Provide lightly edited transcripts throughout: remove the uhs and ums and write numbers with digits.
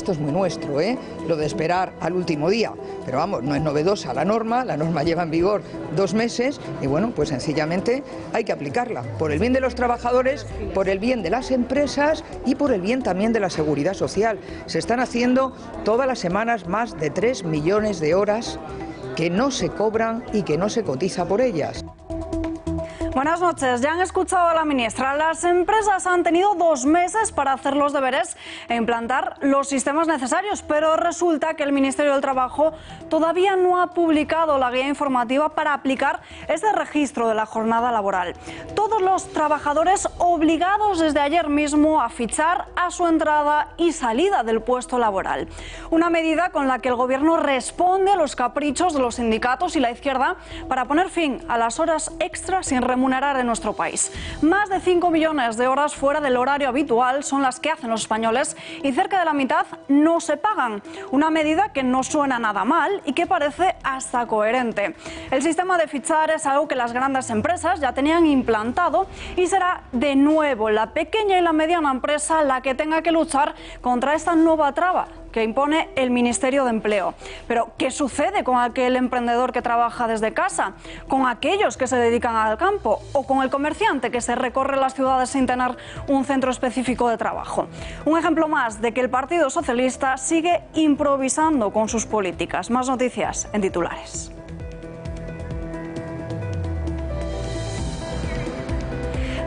esto es muy nuestro, lo de esperar al último día, pero vamos, no es novedosa la norma lleva en vigor 2 meses y bueno, pues sencillamente hay que aplicarla, por el bien de los trabajadores, por el bien de las empresas y por el bien también de la seguridad social. Se están haciendo todas las semanas más de 3 millones de horas que no se cobran y que no se cotiza por ellas. Buenas noches. Ya han escuchado a la ministra. Las empresas han tenido 2 meses para hacer los deberes e implantar los sistemas necesarios, pero resulta que el Ministerio del Trabajo todavía no ha publicado la guía informativa para aplicar ese registro de la jornada laboral. Todos los trabajadores obligados desde ayer mismo a fichar a su entrada y salida del puesto laboral. Una medida con la que el Gobierno responde a los caprichos de los sindicatos y la izquierda para poner fin a las horas extras sin remuneración en nuestro país. Más de 5 millones de horas fuera del horario habitual son las que hacen los españoles y cerca de la mitad no se pagan. Una medida que no suena nada mal y que parece hasta coherente. El sistema de fichar es algo que las grandes empresas ya tenían implantado y será de nuevo la pequeña y la mediana empresa la que tenga que luchar contra esta nueva traba que impone el Ministerio de Empleo. Pero, ¿qué sucede con aquel emprendedor que trabaja desde casa? ¿Con aquellos que se dedican al campo? ¿O con el comerciante que se recorre las ciudades sin tener un centro específico de trabajo? Un ejemplo más de que el Partido Socialista sigue improvisando con sus políticas. Más noticias en titulares.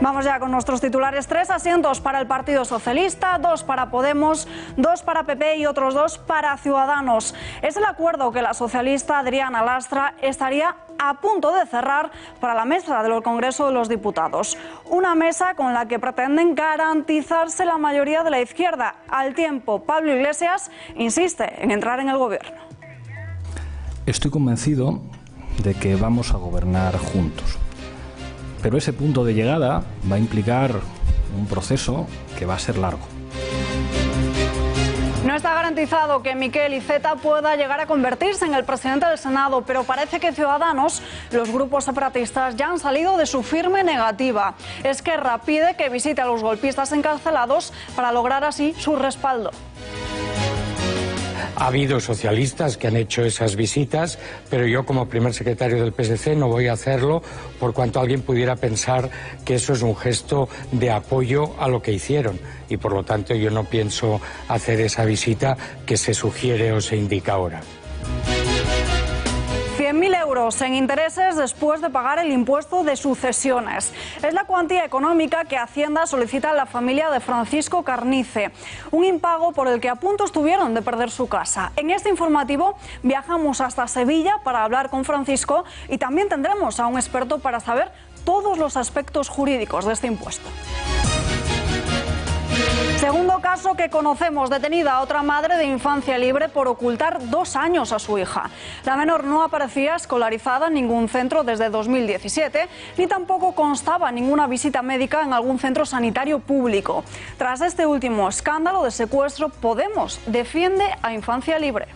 Vamos ya con nuestros titulares. 3 asientos para el Partido Socialista, 2 para Podemos, 2 para PP y otros 2 para Ciudadanos. Es el acuerdo que la socialista Adriana Lastra estaría a punto de cerrar para la mesa del Congreso de los Diputados. Una mesa con la que pretenden garantizarse la mayoría de la izquierda. Al tiempo, Pablo Iglesias insiste en entrar en el Gobierno. Estoy convencido de que vamos a gobernar juntos. Pero ese punto de llegada va a implicar un proceso que va a ser largo. No está garantizado que Miquel Iceta pueda llegar a convertirse en el presidente del Senado, pero parece que Ciudadanos, los grupos separatistas, ya han salido de su firme negativa. Esquerra pide que visite a los golpistas encarcelados para lograr así su respaldo. Ha habido socialistas que han hecho esas visitas, pero yo como primer secretario del PSC no voy a hacerlo por cuanto alguien pudiera pensar que eso es un gesto de apoyo a lo que hicieron. Y por lo tanto yo no pienso hacer esa visita que se sugiere o se indica ahora. 100.000 euros en intereses después de pagar el impuesto de sucesiones. Es la cuantía económica que Hacienda solicita a la familia de Francisco Carnice. Un impago por el que a punto estuvieron de perder su casa. En este informativo viajamos hasta Sevilla para hablar con Francisco y también tendremos a un experto para saber todos los aspectos jurídicos de este impuesto. Segundo caso que conocemos, detenida otra madre de infancia libre por ocultar 2 años a su hija. La menor no aparecía escolarizada en ningún centro desde 2017, ni tampoco constaba ninguna visita médica en algún centro sanitario público. Tras este último escándalo de secuestro, Podemos defiende a Infancia Libre.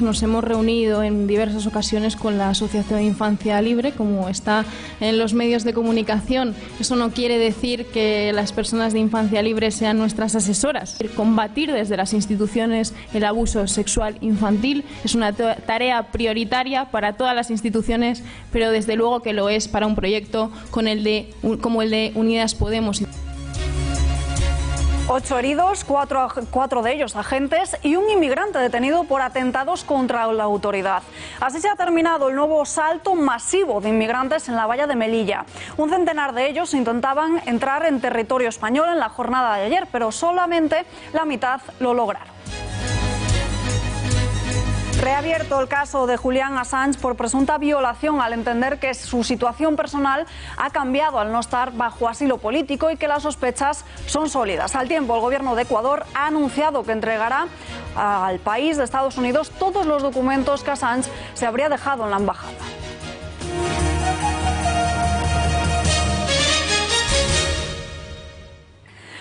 Nos hemos reunido en diversas ocasiones con la Asociación Infancia Libre, como está en los medios de comunicación. Eso no quiere decir que las personas de Infancia Libre sean nuestras asesoras. Combatir desde las instituciones el abuso sexual infantil es una tarea prioritaria para todas las instituciones, pero desde luego que lo es para un proyecto como el de Unidas Podemos. 8 heridos, 4 de ellos agentes y un inmigrante detenido por atentados contra la autoridad. Así se ha terminado el nuevo salto masivo de inmigrantes en la valla de Melilla. Un centenar de ellos intentaban entrar en territorio español en la jornada de ayer, pero solamente la mitad lo lograron. Reabierto el caso de Julian Assange por presunta violación al entender que su situación personal ha cambiado al no estar bajo asilo político y que las sospechas son sólidas. Al tiempo, el gobierno de Ecuador ha anunciado que entregará al país de Estados Unidos todos los documentos que Assange se habría dejado en la embajada.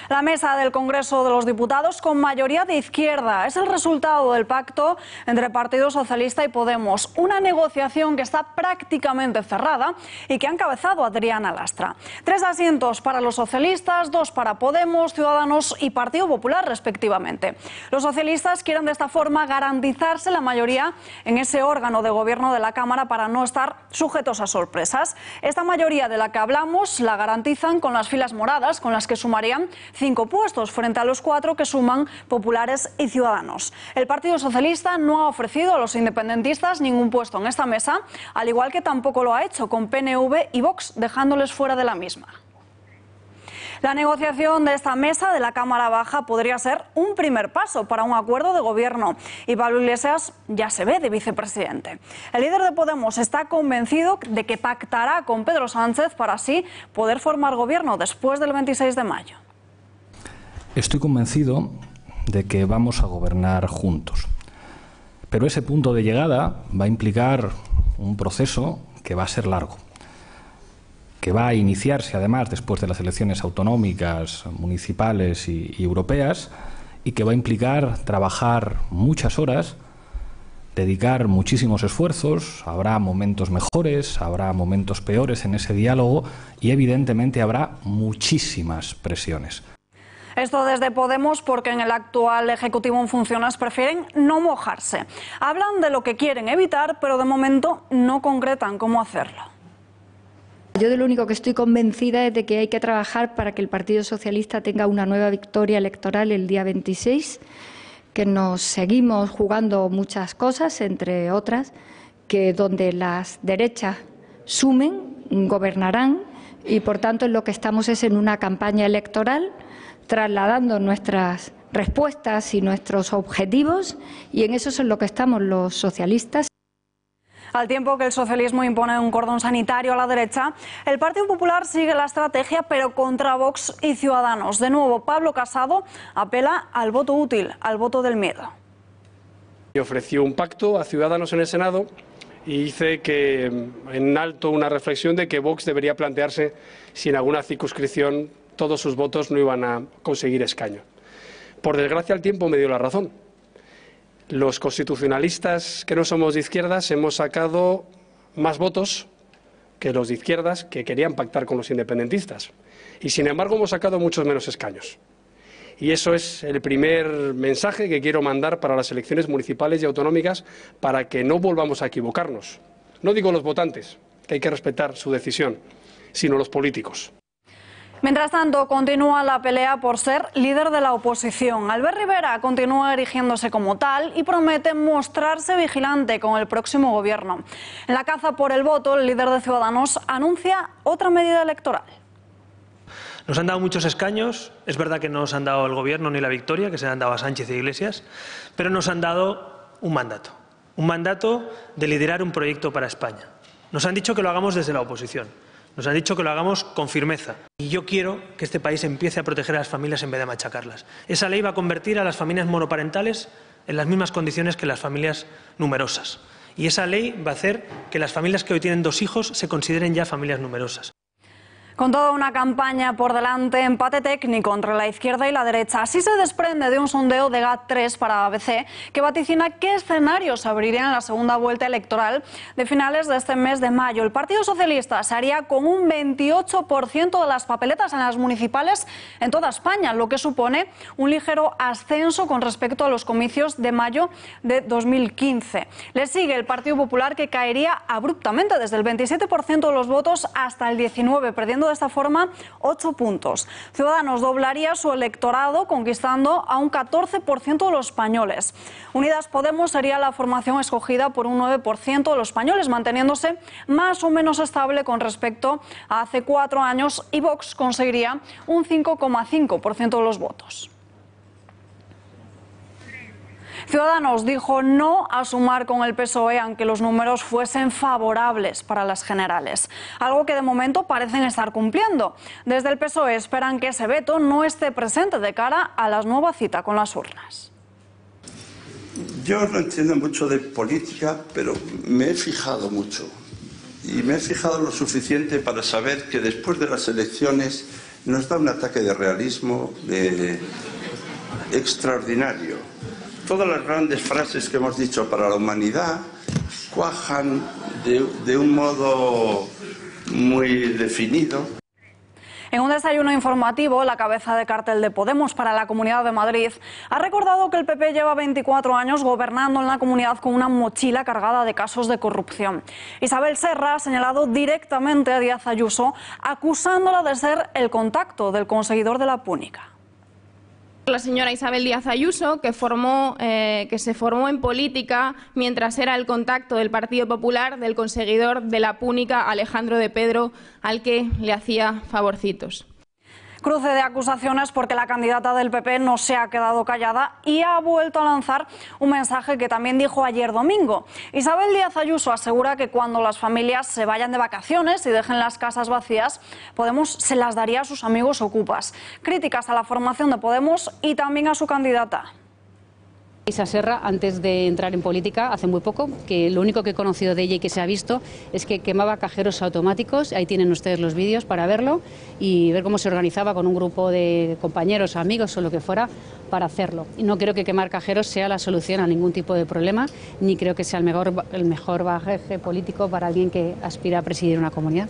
La mesa del Congreso de los Diputados con mayoría de izquierda es el resultado del pacto entre Partido Socialista y Podemos, una negociación que está prácticamente cerrada y que ha encabezado Adriana Lastra. 3 asientos para los socialistas, 2 para Podemos, Ciudadanos y Partido Popular respectivamente. Los socialistas quieren de esta forma garantizarse la mayoría en ese órgano de gobierno de la Cámara para no estar sujetos a sorpresas. Esta mayoría de la que hablamos la garantizan con las filas moradas, con las que sumarían 5 puestos frente a los 4 que suman Populares y Ciudadanos. El Partido Socialista no ha ofrecido a los independentistas ningún puesto en esta mesa, al igual que tampoco lo ha hecho con PNV y Vox, dejándoles fuera de la misma. La negociación de esta mesa de la Cámara Baja podría ser un primer paso para un acuerdo de gobierno y Pablo Iglesias ya se ve de vicepresidente. El líder de Podemos está convencido de que pactará con Pedro Sánchez para así poder formar gobierno después del 26 de mayo. Estoy convencido de que vamos a gobernar juntos, pero ese punto de llegada va a implicar un proceso que va a ser largo, que va a iniciarse además después de las elecciones autonómicas, municipales y europeas, y que va a implicar trabajar muchas horas, dedicar muchísimos esfuerzos. Habrá momentos mejores, habrá momentos peores en ese diálogo y evidentemente habrá muchísimas presiones. Esto desde Podemos porque en el actual Ejecutivo en funciones prefieren no mojarse. Hablan de lo que quieren evitar, pero de momento no concretan cómo hacerlo. Yo de lo único que estoy convencida es de que hay que trabajar para que el Partido Socialista tenga una nueva victoria electoral el día 26, que nos seguimos jugando muchas cosas, entre otras, que donde las derechas sumen, gobernarán, y por tanto en lo que estamos es en una campaña electoral, trasladando nuestras respuestas y nuestros objetivos, y en eso es en lo que estamos los socialistas. Al tiempo que el socialismo impone un cordón sanitario a la derecha, el Partido Popular sigue la estrategia, pero contra Vox y Ciudadanos. De nuevo, Pablo Casado apela al voto útil, al voto del miedo. Y ofreció un pacto a Ciudadanos en el Senado y hice que en alto una reflexión de que Vox debería plantearse si en alguna circunscripción todos sus votos no iban a conseguir escaño. Por desgracia, el tiempo me dio la razón. Los constitucionalistas que no somos de izquierdas hemos sacado más votos que los de izquierdas que querían pactar con los independentistas. Y sin embargo hemos sacado muchos menos escaños. Y eso es el primer mensaje que quiero mandar para las elecciones municipales y autonómicas para que no volvamos a equivocarnos. No digo los votantes, que hay que respetar su decisión, sino los políticos. Mientras tanto, continúa la pelea por ser líder de la oposición. Albert Rivera continúa erigiéndose como tal y promete mostrarse vigilante con el próximo gobierno. En la caza por el voto, el líder de Ciudadanos anuncia otra medida electoral. Nos han dado muchos escaños, es verdad que no nos han dado el gobierno ni la victoria, que se han dado a Sánchez e Iglesias, pero nos han dado un mandato de liderar un proyecto para España. Nos han dicho que lo hagamos desde la oposición. Nos han dicho que lo hagamos con firmeza. Y yo quiero que este país empiece a proteger a las familias en vez de machacarlas. Esa ley va a convertir a las familias monoparentales en las mismas condiciones que las familias numerosas. Y esa ley va a hacer que las familias que hoy tienen 2 hijos se consideren ya familias numerosas. Con toda una campaña por delante, empate técnico entre la izquierda y la derecha. Así se desprende de un sondeo de GAT3 para ABC que vaticina qué escenarios abrirían en la segunda vuelta electoral de finales de este mes de mayo. El Partido Socialista se haría con un 28% de las papeletas en las municipales en toda España, lo que supone un ligero ascenso con respecto a los comicios de mayo de 2015. Le sigue el Partido Popular, que caería abruptamente desde el 27% de los votos hasta el 19%, perdiendo de esta forma 8 puntos. Ciudadanos doblaría su electorado, conquistando a un 14% de los españoles. Unidas Podemos sería la formación escogida por un 9% de los españoles, manteniéndose más o menos estable con respecto a hace 4 años, y Vox conseguiría un 5,5% de los votos. Ciudadanos dijo no a sumar con el PSOE aunque los números fuesen favorables para las generales, algo que de momento parecen estar cumpliendo. Desde el PSOE esperan que ese veto no esté presente de cara a la nueva cita con las urnas. Yo no entiendo mucho de política, pero me he fijado mucho. Y me he fijado lo suficiente para saber que después de las elecciones nos da un ataque de realismo extraordinario. Todas las grandes frases que hemos dicho para la humanidad cuajan de un modo muy definido. En un desayuno informativo, la cabeza de cartel de Podemos para la Comunidad de Madrid ha recordado que el PP lleva 24 años gobernando en la comunidad con una mochila cargada de casos de corrupción. Isabel Serra ha señalado directamente a Díaz Ayuso, acusándola de ser el contacto del conseguidor de la Púnica. La señora Isabel Díaz Ayuso, que se formó en política mientras era el contacto del Partido Popular del conseguidor de la Púnica, Alejandro de Pedro, al que le hacía favorcitos. Cruce de acusaciones porque la candidata del PP no se ha quedado callada y ha vuelto a lanzar un mensaje que también dijo ayer domingo. Isabel Díaz Ayuso asegura que cuando las familias se vayan de vacaciones y dejen las casas vacías, Podemos se las daría a sus amigos ocupas. Críticas a la formación de Podemos y también a su candidata. Isa Serra, antes de entrar en política, hace muy poco, que lo único que he conocido de ella y que se ha visto es que quemaba cajeros automáticos. Ahí tienen ustedes los vídeos para verlo y ver cómo se organizaba con un grupo de compañeros, amigos o lo que fuera para hacerlo. Y no creo que quemar cajeros sea la solución a ningún tipo de problema, ni creo que sea el mejor bagaje político para alguien que aspira a presidir una comunidad.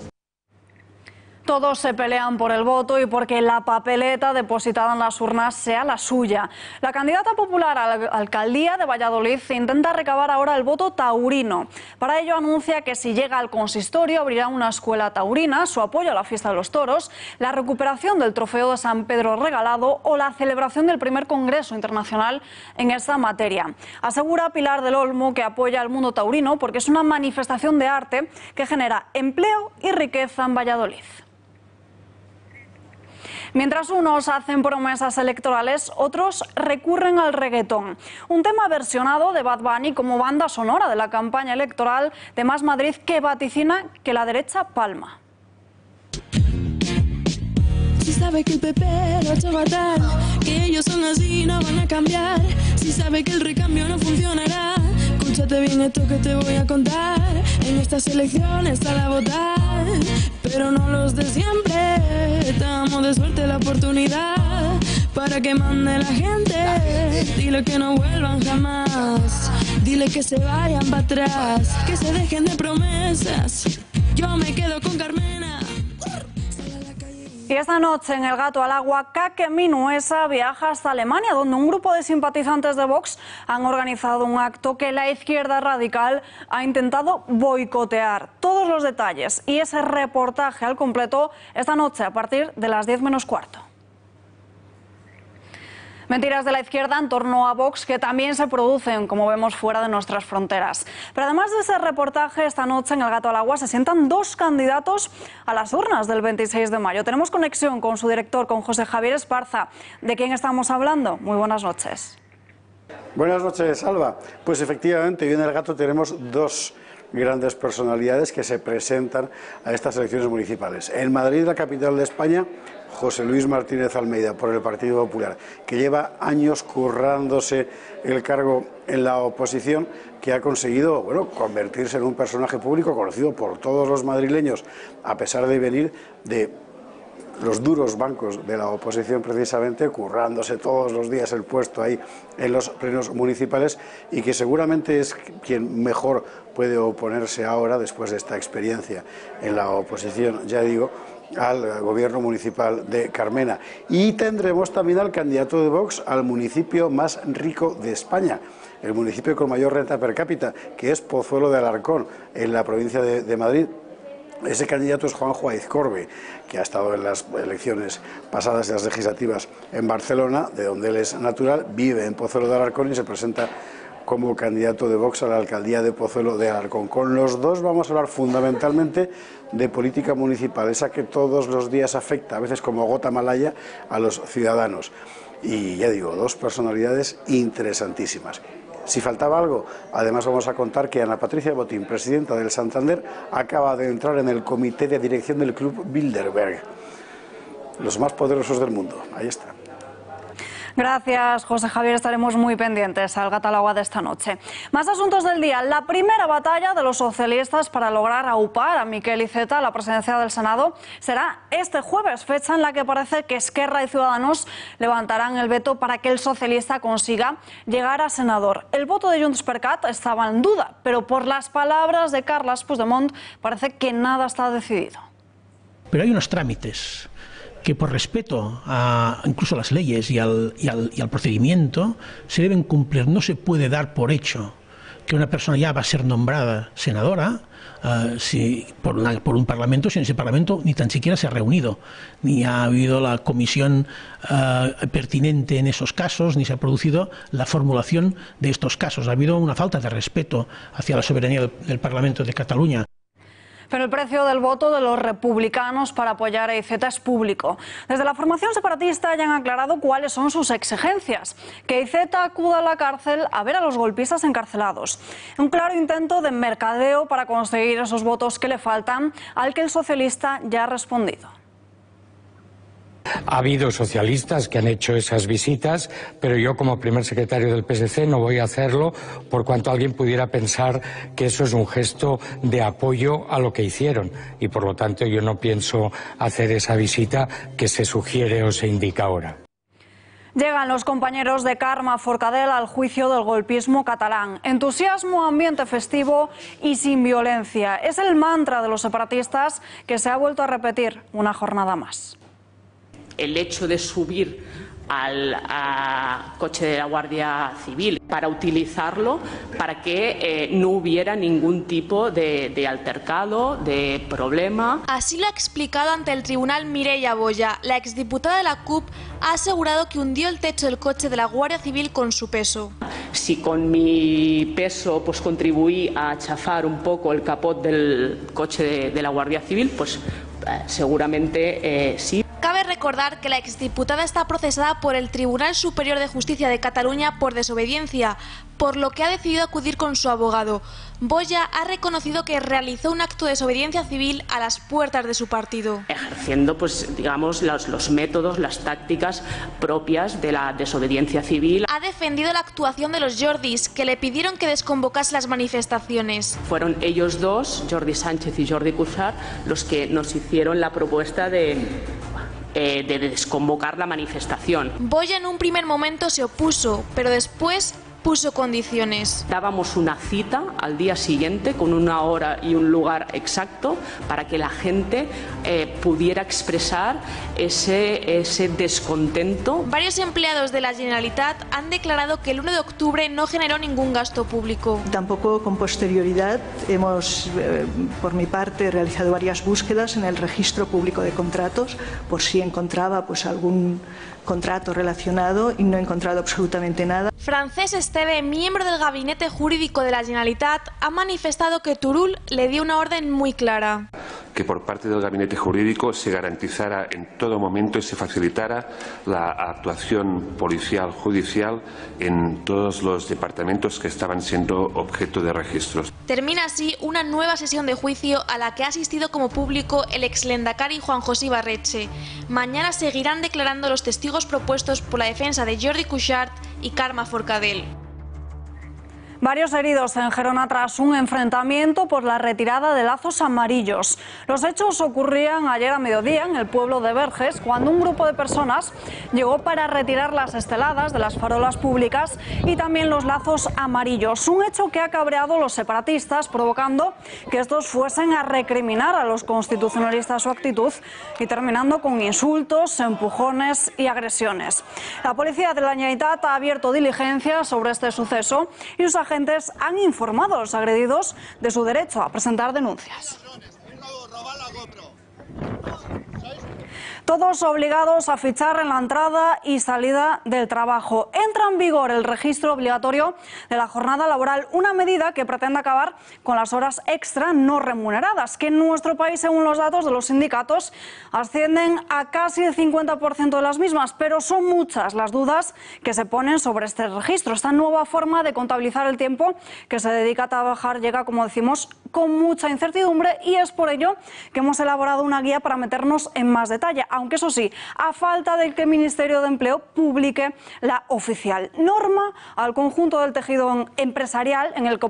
Todos se pelean por el voto y porque la papeleta depositada en las urnas sea la suya. La candidata popular a la alcaldía de Valladolid intenta recabar ahora el voto taurino. Para ello anuncia que si llega al consistorio abrirá una escuela taurina, su apoyo a la fiesta de los toros, la recuperación del trofeo de San Pedro regalado o la celebración del primer congreso internacional en esta materia. Asegura Pilar del Olmo que apoya al mundo taurino porque es una manifestación de arte que genera empleo y riqueza en Valladolid. Mientras unos hacen promesas electorales, otros recurren al reggaetón. Un tema versionado de Bad Bunny como banda sonora de la campaña electoral de Más Madrid que vaticina que la derecha palma. Si sabe que el PP lo ha hecho fatal, que ellos son así y no van a cambiar. Si sabe que el recambio no funcionará, escúchate bien esto que te voy a contar. En estas elecciones sal a votar, pero no los de siempre. Damos de suerte la oportunidad para que mande la gente. Dile que no vuelvan jamás, dile que se vayan para atrás, que se dejen de promesas. Yo me quedo con Carmena. Y esta noche en El Gato al Agua, Kake Minuesa viaja hasta Alemania, donde un grupo de simpatizantes de Vox han organizado un acto que la izquierda radical ha intentado boicotear. Todos los detalles y ese reportaje al completo esta noche a partir de las 10 menos cuarto. Mentiras de la izquierda en torno a Vox que también se producen, como vemos, fuera de nuestras fronteras. Pero además de ese reportaje, esta noche en El Gato al Agua se sientan dos candidatos a las urnas del 26 de mayo. Tenemos conexión con su director, con José Javier Esparza. ¿De quién estamos hablando? Muy buenas noches. Buenas noches, Alba. Pues efectivamente, hoy en El Gato tenemos dos grandes personalidades que se presentan a estas elecciones municipales. En Madrid, la capital de España, José Luis Martínez Almeida, por el Partido Popular, que lleva años currándose el cargo en la oposición, que ha conseguido, bueno, convertirse en un personaje público conocido por todos los madrileños, a pesar de venir de los duros bancos de la oposición, precisamente, currándose todos los días el puesto ahí en los plenos municipales, y que seguramente es quien mejor puede oponerse ahora, después de esta experiencia en la oposición, ya digo, al gobierno municipal de Carmena. Y tendremos también al candidato de Vox al municipio más rico de España, el municipio con mayor renta per cápita, que es Pozuelo de Alarcón, en la provincia de Madrid. Ese candidato es Juanjo Aizcorbe, que ha estado en las elecciones pasadas, de las legislativas, en Barcelona, de donde él es natural, vive en Pozuelo de Alarcón y se presenta como candidato de Vox a la alcaldía de Pozuelo de Alarcón. Con los dos vamos a hablar fundamentalmente de política municipal, esa que todos los días afecta, a veces como gota malaya, a los ciudadanos. Y ya digo, dos personalidades interesantísimas. Si faltaba algo, además vamos a contar que Ana Patricia Botín, presidenta del Santander, acaba de entrar en el comité de dirección del Club Bilderberg, los más poderosos del mundo. Ahí está. Gracias, José Javier. Estaremos muy pendientes al catálogo de esta noche. Más asuntos del día. La primera batalla de los socialistas para lograr aupar a Miquel Iceta a la presidencia del Senado será este jueves, fecha en la que parece que Esquerra y Ciudadanos levantarán el veto para que el socialista consiga llegar a senador. El voto de Junts per Cat estaba en duda, pero por las palabras de Carles Puigdemont parece que nada está decidido. Pero hay unos trámites que por respeto a incluso a las leyes y al procedimiento se deben cumplir. No se puede dar por hecho que una persona ya va a ser nombrada senadora por un parlamento, si en ese parlamento ni tan siquiera se ha reunido, ni ha habido la comisión pertinente en esos casos, ni se ha producido la formulación de estos casos. Ha habido una falta de respeto hacia la soberanía del Parlamento de Cataluña. Pero el precio del voto de los republicanos para apoyar a Iceta es público. Desde la formación separatista ya han aclarado cuáles son sus exigencias. Que Iceta acuda a la cárcel a ver a los golpistas encarcelados. Un claro intento de mercadeo para conseguir esos votos que le faltan, al que el socialista ya ha respondido. Ha habido socialistas que han hecho esas visitas, pero yo como primer secretario del PSC no voy a hacerlo por cuanto alguien pudiera pensar que eso es un gesto de apoyo a lo que hicieron. Y por lo tanto yo no pienso hacer esa visita que se sugiere o se indica ahora. Llegan los compañeros de Carme Forcadell al juicio del golpismo catalán. Entusiasmo, ambiente festivo y sin violencia. Es el mantra de los separatistas que se ha vuelto a repetir una jornada más. El hecho de subir al coche de la Guardia Civil para utilizarlo para que no hubiera ningún tipo de altercado, de problema. Así lo ha explicado ante el tribunal Mireia Boya. La exdiputada de la CUP ha asegurado que hundió el techo del coche de la Guardia Civil con su peso. Si con mi peso pues contribuí a chafar un poco el capot del coche de la Guardia Civil, pues seguramente sí. Cabe recordar que la exdiputada está procesada por el Tribunal Superior de Justicia de Cataluña por desobediencia, por lo que ha decidido acudir con su abogado. Boya ha reconocido que realizó un acto de desobediencia civil a las puertas de su partido. Ejerciendo, pues, digamos, los métodos, las tácticas propias de la desobediencia civil. Ha defendido la actuación de los Jordis, que le pidieron que desconvocase las manifestaciones. Fueron ellos dos, Jordi Sánchez y Jordi Cuixart, los que nos hicieron la propuesta de desconvocar la manifestación. Boya en un primer momento se opuso, pero después puso condiciones. Dábamos una cita al día siguiente con una hora y un lugar exacto para que la gente pudiera expresar ese descontento. Varios empleados de la Generalitat han declarado que el 1 de octubre no generó ningún gasto público. Tampoco con posterioridad hemos, por mi parte, realizado varias búsquedas en el registro público de contratos por si encontraba pues algún contrato relacionado y no he encontrado absolutamente nada. Francesc Esteve, miembro del gabinete jurídico de la Generalitat, ha manifestado que Turull le dio una orden muy clara. Que por parte del gabinete jurídico se garantizara en todo momento y se facilitara la actuación policial, judicial en todos los departamentos que estaban siendo objeto de registros. Termina así una nueva sesión de juicio a la que ha asistido como público el exlendakari Juan José Ibarretxe. Mañana seguirán declarando los testigos propuestos por la defensa de Jordi Cuixart y Carme Forcadell. Varios heridos en Gerona tras un enfrentamiento por la retirada de lazos amarillos. Los hechos ocurrían ayer a mediodía en el pueblo de Verges, cuando un grupo de personas llegó para retirar las esteladas de las farolas públicas y también los lazos amarillos. Un hecho que ha cabreado a los separatistas, provocando que estos fuesen a recriminar a los constitucionalistas su actitud y terminando con insultos, empujones y agresiones. La policía de la Generalitat ha abierto diligencias sobre este suceso y sus agentes han informado a los agredidos de su derecho a presentar denuncias. Todos obligados a fichar en la entrada y salida del trabajo. Entra en vigor el registro obligatorio de la jornada laboral, una medida que pretende acabar con las horas extra no remuneradas, que en nuestro país, según los datos de los sindicatos, ascienden a casi el 50% de las mismas, pero son muchas las dudas que se ponen sobre este registro. Esta nueva forma de contabilizar el tiempo que se dedica a trabajar llega, como decimos, con mucha incertidumbre y es por ello que hemos elaborado una guía para meternos en más detalle, aunque eso sí, a falta de que el Ministerio de Empleo publique la oficial norma al conjunto del tejido empresarial, en el que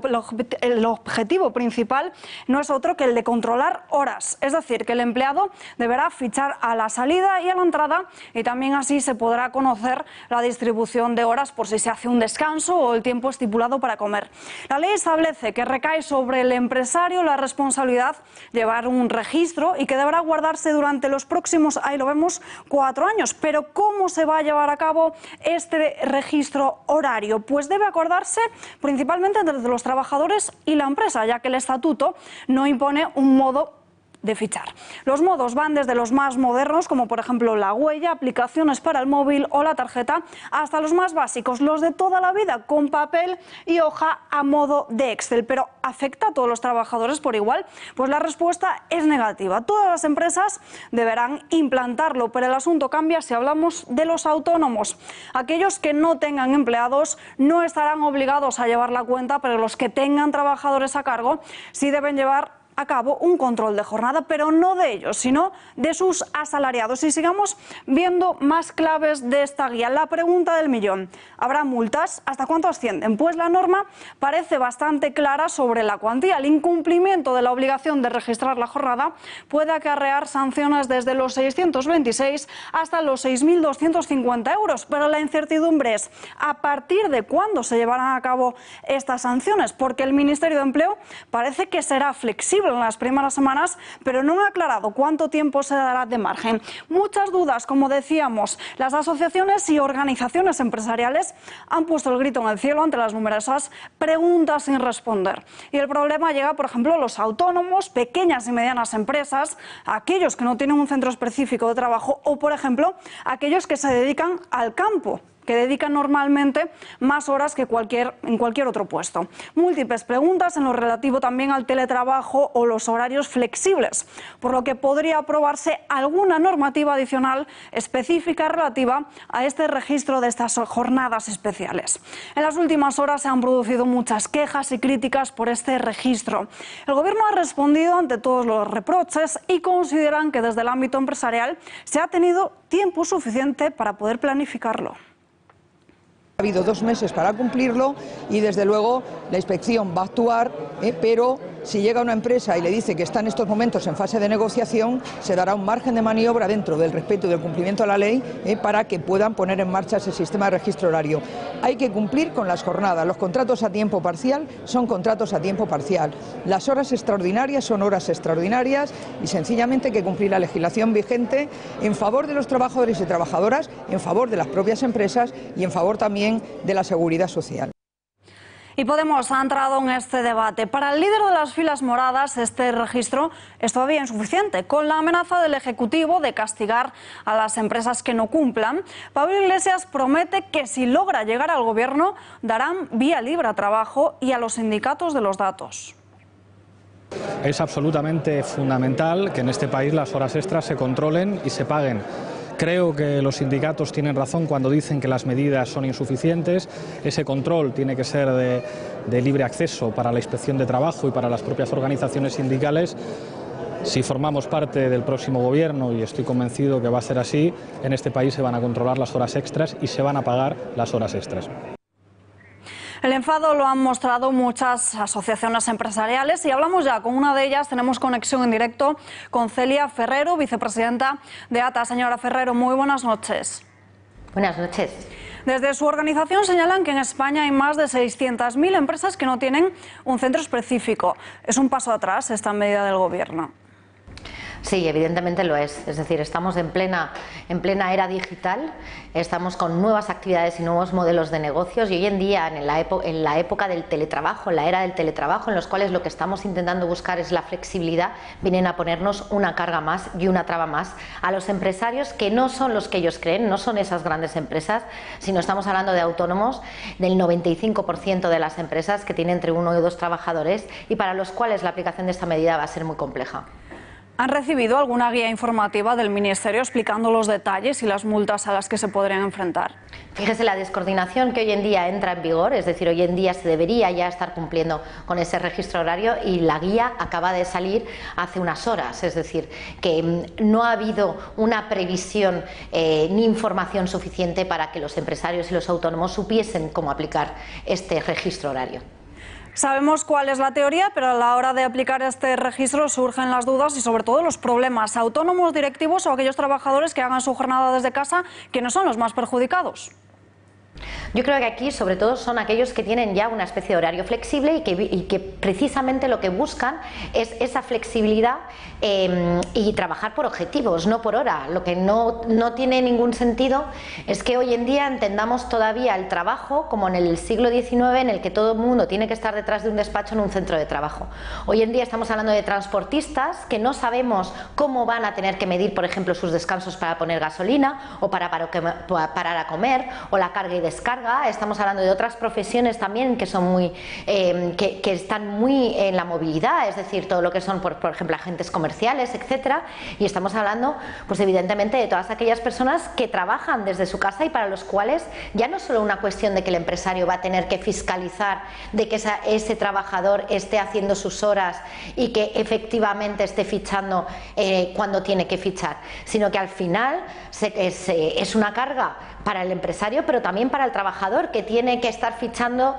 el objetivo principal no es otro que el de controlar horas, es decir, que el empleado deberá fichar a la salida y a la entrada y también así se podrá conocer la distribución de horas por si se hace un descanso o el tiempo estipulado para comer. La ley establece que recae sobre el empresario la responsabilidad de llevar un registro y que deberá guardarse durante los próximos, ahí lo vemos, 4 años. Pero ¿cómo se va a llevar a cabo este registro horario? Pues debe acordarse principalmente entre los trabajadores y la empresa, ya que el estatuto no impone un modo de fichar. Los modos van desde los más modernos, como por ejemplo la huella, aplicaciones para el móvil o la tarjeta, hasta los más básicos, los de toda la vida, con papel y hoja a modo de Excel. Pero ¿afecta a todos los trabajadores por igual? Pues la respuesta es negativa. Todas las empresas deberán implantarlo, pero el asunto cambia si hablamos de los autónomos. Aquellos que no tengan empleados no estarán obligados a llevar la cuenta, pero los que tengan trabajadores a cargo sí deben llevar a cabo un control de jornada, pero no de ellos, sino de sus asalariados. Y sigamos viendo más claves de esta guía. La pregunta del millón: ¿habrá multas? ¿Hasta cuánto ascienden? Pues la norma parece bastante clara sobre la cuantía. El incumplimiento de la obligación de registrar la jornada puede acarrear sanciones desde los 626 hasta los 6.250 euros, pero la incertidumbre es ¿a partir de cuándo se llevarán a cabo estas sanciones? Porque el Ministerio de Empleo parece que será flexible en las primeras semanas, pero no ha aclarado cuánto tiempo se dará de margen. Muchas dudas, como decíamos. Las asociaciones y organizaciones empresariales han puesto el grito en el cielo ante las numerosas preguntas sin responder. Y el problema llega, por ejemplo, a los autónomos, pequeñas y medianas empresas, a aquellos que no tienen un centro específico de trabajo o, por ejemplo, a aquellos que se dedican al campo, que dedican normalmente más horas que en cualquier otro puesto. Múltiples preguntas en lo relativo también al teletrabajo o los horarios flexibles, por lo que podría aprobarse alguna normativa adicional específica relativa a este registro de estas jornadas especiales. En las últimas horas se han producido muchas quejas y críticas por este registro. El Gobierno ha respondido ante todos los reproches y consideran que desde el ámbito empresarial se ha tenido tiempo suficiente para poder planificarlo. Ha habido 2 meses para cumplirlo y desde luego la inspección va a actuar, pero si llega una empresa y le dice que está en estos momentos en fase de negociación, se dará un margen de maniobra dentro del respeto y del cumplimiento de la ley para que puedan poner en marcha ese sistema de registro horario. Hay que cumplir con las jornadas. Los contratos a tiempo parcial son contratos a tiempo parcial. Las horas extraordinarias son horas extraordinarias y sencillamente hay que cumplir la legislación vigente en favor de los trabajadores y trabajadoras, en favor de las propias empresas y en favor también de la seguridad social. Y Podemos ha entrado en este debate. Para el líder de las filas moradas, este registro es todavía insuficiente. Con la amenaza del Ejecutivo de castigar a las empresas que no cumplan, Pablo Iglesias promete que si logra llegar al Gobierno, darán vía libre a trabajo y a los sindicatos de los datos. Es absolutamente fundamental que en este país las horas extras se controlen y se paguen. Creo que los sindicatos tienen razón cuando dicen que las medidas son insuficientes. Ese control tiene que ser de libre acceso para la Inspección de Trabajo y para las propias organizaciones sindicales. Si formamos parte del próximo Gobierno, y estoy convencido que va a ser así, en este país se van a controlar las horas extras y se van a pagar las horas extras. El enfado lo han mostrado muchas asociaciones empresariales y hablamos ya con una de ellas. Tenemos conexión en directo con Celia Ferrero, vicepresidenta de ATA. Señora Ferrero, muy buenas noches. Buenas noches. Desde su organización señalan que en España hay más de 600.000 empresas que no tienen un centro específico. ¿Es un paso atrás esta medida del Gobierno? Sí, evidentemente lo es. Es decir, estamos en plena era digital, estamos con nuevas actividades y nuevos modelos de negocios y hoy en día, en la época del teletrabajo, en la era del teletrabajo, en los cuales lo que estamos intentando buscar es la flexibilidad, vienen a ponernos una carga más y una traba más a los empresarios que no son los que ellos creen, no son esas grandes empresas, sino estamos hablando de autónomos, del 95% de las empresas que tienen entre 1 y 2 trabajadores y para los cuales la aplicación de esta medida va a ser muy compleja. ¿Han recibido alguna guía informativa del Ministerio explicando los detalles y las multas a las que se podrían enfrentar? Fíjese la descoordinación que hoy en día entra en vigor, es decir, hoy en día se debería ya estar cumpliendo con ese registro horario y la guía acaba de salir hace unas horas, es decir, que no ha habido una previsión ni información suficiente para que los empresarios y los autónomos supiesen cómo aplicar este registro horario. Sabemos cuál es la teoría, pero a la hora de aplicar este registro surgen las dudas y sobre todo los problemas. Autónomos, directivos o aquellos trabajadores que hagan su jornada desde casa, que no son los más perjudicados. Yo creo que aquí sobre todo son aquellos que tienen ya una especie de horario flexible y que precisamente lo que buscan es esa flexibilidad y trabajar por objetivos, no por hora. Lo que no tiene ningún sentido es que hoy en día entendamos todavía el trabajo como en el siglo XIX, en el que todo el mundo tiene que estar detrás de un despacho en un centro de trabajo. Hoy en día estamos hablando de transportistas que no sabemos cómo van a tener que medir, por ejemplo, sus descansos para poner gasolina o para parar a comer, o la carga y descarga. Estamos hablando de otras profesiones también que son muy que están muy en la movilidad, es decir, todo lo que son por ejemplo agentes comerciales, etcétera, y estamos hablando pues evidentemente de todas aquellas personas que trabajan desde su casa y para los cuales ya no es solo una cuestión de que el empresario va a tener que fiscalizar de que ese trabajador esté haciendo sus horas y que efectivamente esté fichando cuando tiene que fichar, sino que al final es una carga para el empresario, pero también para el trabajador, que tiene que estar fichando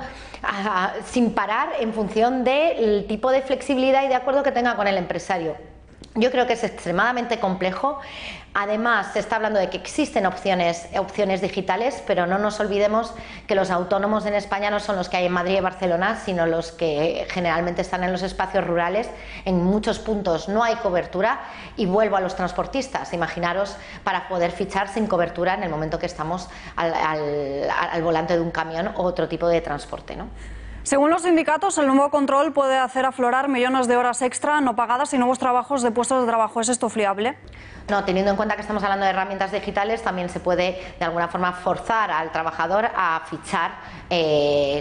sin parar en función del tipo de flexibilidad y de acuerdo que tenga con el empresario. Yo creo que es extremadamente complejo. Además, se está hablando de que existen opciones digitales, pero no nos olvidemos que los autónomos en España no son los que hay en Madrid y Barcelona, sino los que generalmente están en los espacios rurales. En muchos puntos no hay cobertura y vuelvo a los transportistas. Imaginaros para poder fichar sin cobertura en el momento que estamos al volante de un camión o otro tipo de transporte, ¿no? Según los sindicatos, el nuevo control puede hacer aflorar millones de horas extra no pagadas y nuevos trabajos de puestos de trabajo. ¿Es esto fiable? No, teniendo en cuenta que estamos hablando de herramientas digitales, también se puede de alguna forma forzar al trabajador a fichar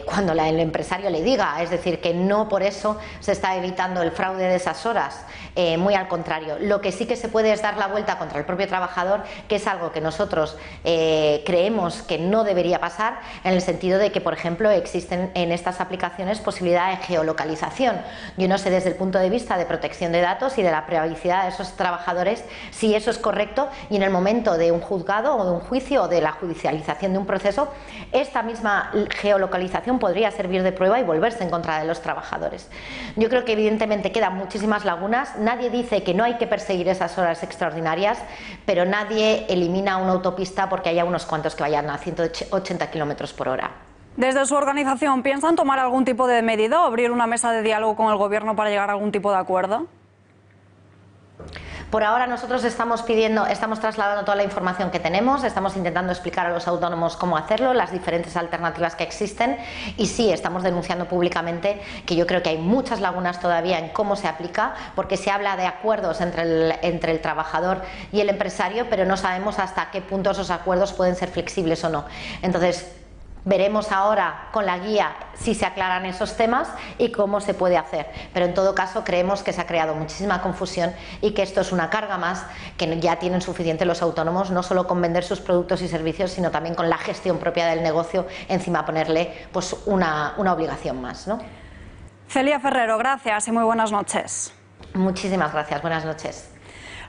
cuando el empresario le diga, es decir, que no por eso se está evitando el fraude de esas horas, muy al contrario. Lo que sí que se puede es dar la vuelta contra el propio trabajador, que es algo que nosotros creemos que no debería pasar, en el sentido de que, por ejemplo, existen en estas aplicaciones posibilidad de geolocalización. Yo no sé desde el punto de vista de protección de datos y de la privacidad de esos trabajadores si eso es correcto, y en el momento de un juzgado o de un juicio o de la judicialización de un proceso, esta misma geolocalización podría servir de prueba y volverse en contra de los trabajadores. Yo creo que evidentemente quedan muchísimas lagunas. Nadie dice que no hay que perseguir esas horas extraordinarias, pero nadie elimina una autopista porque haya unos cuantos que vayan a 180 kilómetros por hora. Desde su organización, ¿piensan tomar algún tipo de medida o abrir una mesa de diálogo con el gobierno para llegar a algún tipo de acuerdo? Por ahora nosotros estamos trasladando toda la información que tenemos, estamos intentando explicar a los autónomos cómo hacerlo, las diferentes alternativas que existen, y sí, estamos denunciando públicamente que yo creo que hay muchas lagunas todavía en cómo se aplica, porque se habla de acuerdos entre el trabajador y el empresario, pero no sabemos hasta qué punto esos acuerdos pueden ser flexibles o no. Entonces, veremos ahora con la guía si se aclaran esos temas y cómo se puede hacer. Pero en todo caso creemos que se ha creado muchísima confusión y que esto es una carga más que ya tienen suficiente los autónomos, no solo con vender sus productos y servicios, sino también con la gestión propia del negocio, encima ponerle pues una obligación más, ¿no? Celia Ferrero, gracias y muy buenas noches. Muchísimas gracias, buenas noches.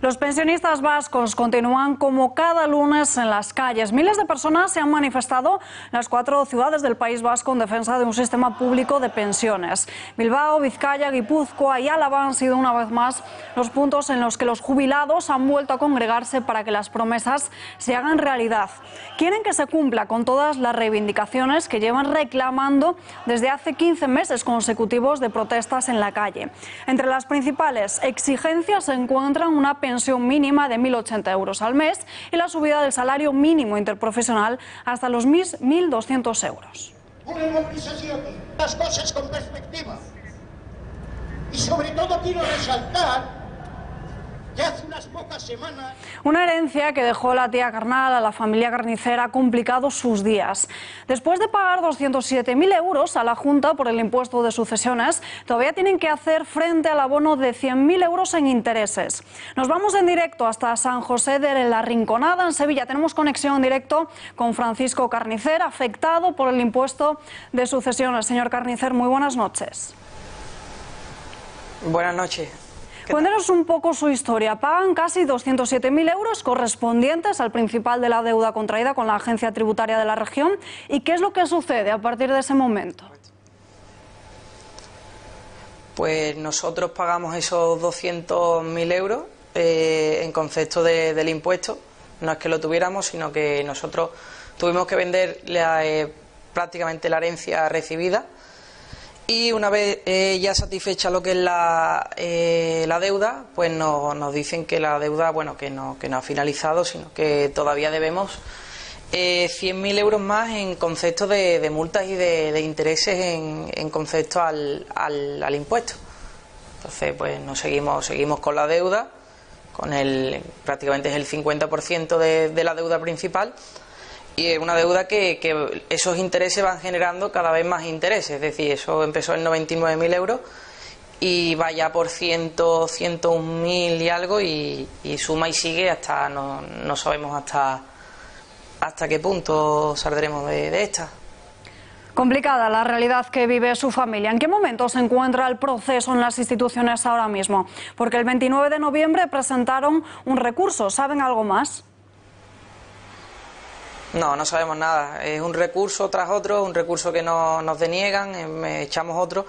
Los pensionistas vascos continúan como cada lunes en las calles. Miles de personas se han manifestado en las 4 ciudades del País Vasco en defensa de un sistema público de pensiones. Bilbao, Vizcaya, Guipúzcoa y Álava han sido una vez más los puntos en los que los jubilados han vuelto a congregarse para que las promesas se hagan realidad. Quieren que se cumpla con todas las reivindicaciones que llevan reclamando desde hace 15 meses consecutivos de protestas en la calle. Entre las principales exigencias se encuentran una pensión mínima de 1.080 euros al mes y la subida del salario mínimo interprofesional hasta los 1.200 euros. Una movilización, las cosas con perspectiva. Y sobre todo quiero resaltar que hace unas pocas semanas... Una herencia que dejó la tía carnal a la familia Carnicer ha complicado sus días. Después de pagar 207.000 euros a la Junta por el impuesto de sucesiones, todavía tienen que hacer frente al abono de 100.000 euros en intereses. Nos vamos en directo hasta San José de la Rinconada, en Sevilla. Tenemos conexión en directo con Francisco Carnicer, afectado por el impuesto de sucesiones. Señor Carnicer, muy buenas noches. Buenas noches. Cuéntenos un poco su historia. Pagan casi 207.000 euros correspondientes al principal de la deuda contraída con la Agencia Tributaria de la región. ¿Y qué es lo que sucede a partir de ese momento? Pues nosotros pagamos esos 200.000 euros en concepto del impuesto. No es que lo tuviéramos, sino que nosotros tuvimos que vender prácticamente la herencia recibida. Y una vez ya satisfecha lo que es la deuda, pues nos dicen que la deuda, bueno, que no ha finalizado, sino que todavía debemos 100.000 euros más en concepto de multas y de intereses en concepto al impuesto. Entonces, pues nos seguimos con la deuda, prácticamente es el 50% de la deuda principal. Y es una deuda que esos intereses van generando cada vez más intereses. Es decir, eso empezó en 99.000 euros y va ya por 101.000 y algo y suma y sigue hasta, no sabemos hasta qué punto saldremos de esta. Complicada la realidad que vive su familia. ¿En qué momento se encuentra el proceso en las instituciones ahora mismo? Porque el 29 de noviembre presentaron un recurso. ¿Saben algo más? No sabemos nada. Es un recurso tras otro, un recurso que nos deniegan, echamos otro,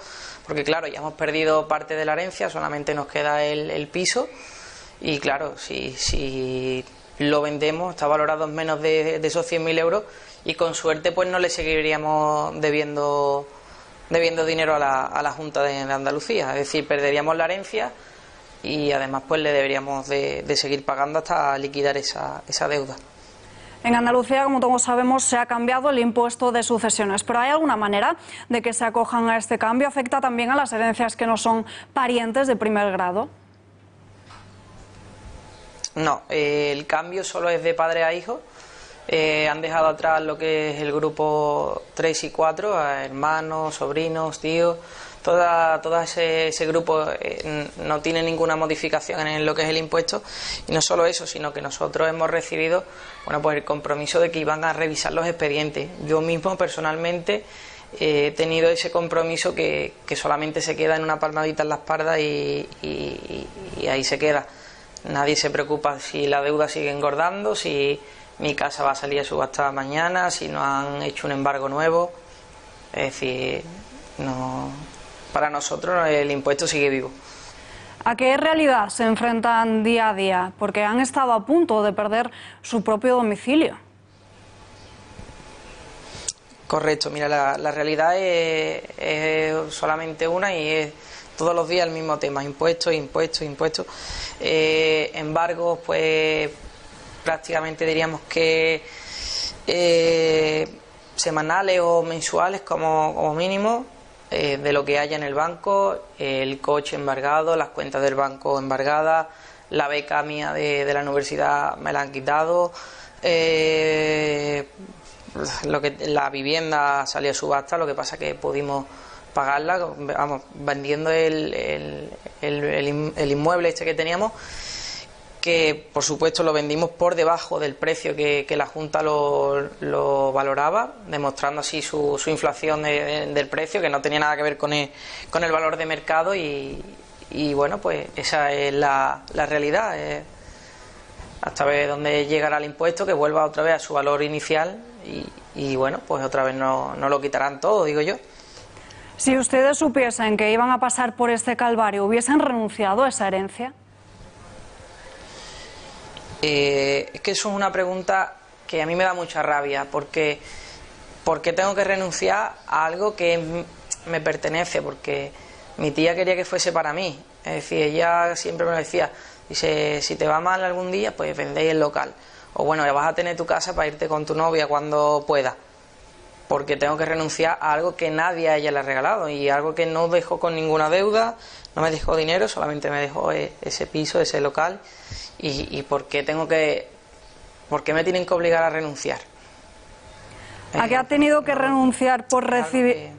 porque claro, ya hemos perdido parte de la herencia, solamente nos queda el piso y claro, si lo vendemos está valorado en menos de esos 100.000 euros y con suerte pues no le seguiríamos debiendo dinero a la Junta de Andalucía, es decir, perderíamos la herencia y además pues le deberíamos de seguir pagando hasta liquidar esa deuda. En Andalucía, como todos sabemos, se ha cambiado el impuesto de sucesiones, pero ¿hay alguna manera de que se acojan a este cambio? ¿Afecta también a las herencias que no son parientes de primer grado? No, el cambio solo es de padre a hijo. Han dejado atrás lo que es el grupo 3 y 4, a hermanos, sobrinos, tíos. Todo ese grupo no tiene ninguna modificación en lo que es el impuesto y no solo eso, sino que nosotros hemos recibido pues el compromiso de que iban a revisar los expedientes. Yo mismo personalmente he tenido ese compromiso que solamente se queda en una palmadita en la espalda y ahí se queda. Nadie se preocupa si la deuda sigue engordando, si mi casa va a salir a subasta mañana, si no han hecho un embargo nuevo. Es decir, no... Para nosotros el impuesto sigue vivo. ¿A qué realidad se enfrentan día a día? Porque han estado a punto de perder su propio domicilio. Correcto, mira, la realidad es solamente una y es todos los días el mismo tema, impuestos. Embargos, pues prácticamente diríamos que semanales o mensuales como mínimo. De lo que haya en el banco, el coche embargado, las cuentas del banco embargadas, la beca mía de la universidad me la han quitado, la vivienda salió a subasta, lo que pasa que pudimos pagarla, vamos, vendiendo el inmueble este que teníamos, que por supuesto lo vendimos por debajo del precio que la Junta lo valoraba, demostrando así su inflación del precio, que no tenía nada que ver con el valor de mercado y bueno, pues esa es la realidad, hasta ver dónde llegará el impuesto, que vuelva otra vez a su valor inicial y bueno, pues otra vez no lo quitarán todo, digo yo. Si ustedes supiesen que iban a pasar por este calvario, ¿hubiesen renunciado a esa herencia? Es que eso es una pregunta que a mí me da mucha rabia, porque tengo que renunciar a algo que me pertenece, porque mi tía quería que fuese para mí, es decir, ella siempre me lo decía, dice, si te va mal algún día, pues vendéis el local, o bueno, ya vas a tener tu casa para irte con tu novia cuando pueda. porque tengo que renunciar a algo que nadie a ella le ha regalado y algo que no dejó con ninguna deuda, no me dejó dinero, solamente me dejó ese piso, ese local. ¿Y por qué por qué me tienen que obligar a renunciar? ¿A qué ha tenido que renunciar por recibir?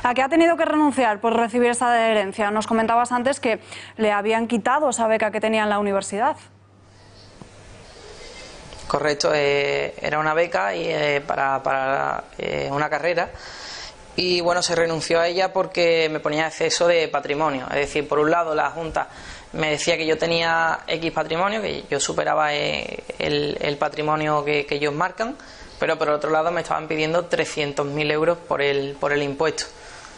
¿A qué ha tenido que renunciar por recibir esa herencia? Nos comentabas antes que le habían quitado esa beca que tenía en la universidad. Correcto, era una beca y, para una carrera, y bueno, se renunció a ella porque me ponía exceso de patrimonio. Es decir, por un lado la Junta me decía que yo tenía X patrimonio, que yo superaba el patrimonio que ellos marcan, pero por otro lado me estaban pidiendo 300.000 euros por el impuesto.